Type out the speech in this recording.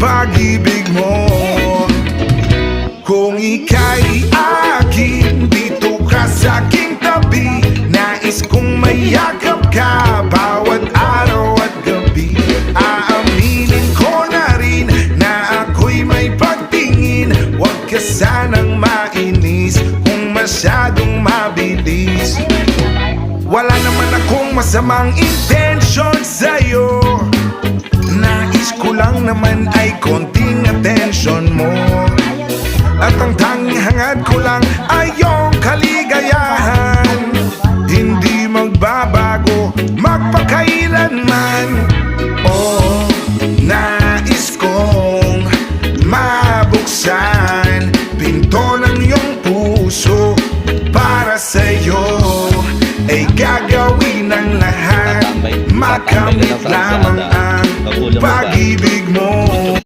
pag-ibig mo. Kung ika'y akin, dito ka sa aking tabi. Nais kong mayakap ka bawat araw at gabi. Aaminin ko na rin na ako'y may pagtingin. Huwag ka sanang mainis kung masyadong mabilis. Wala naman akong masamang intensyon sa'yo. Nais ko lang naman ay konting atensyon mo. At ang tanging hangad ko lang ay iyong kaligayahan. Hindi magbabago magpakailanman. Oh, nais kong mabuksan pinto ng iyong puso. Para sa'yo ay gagawin ang lahat, makamit lamang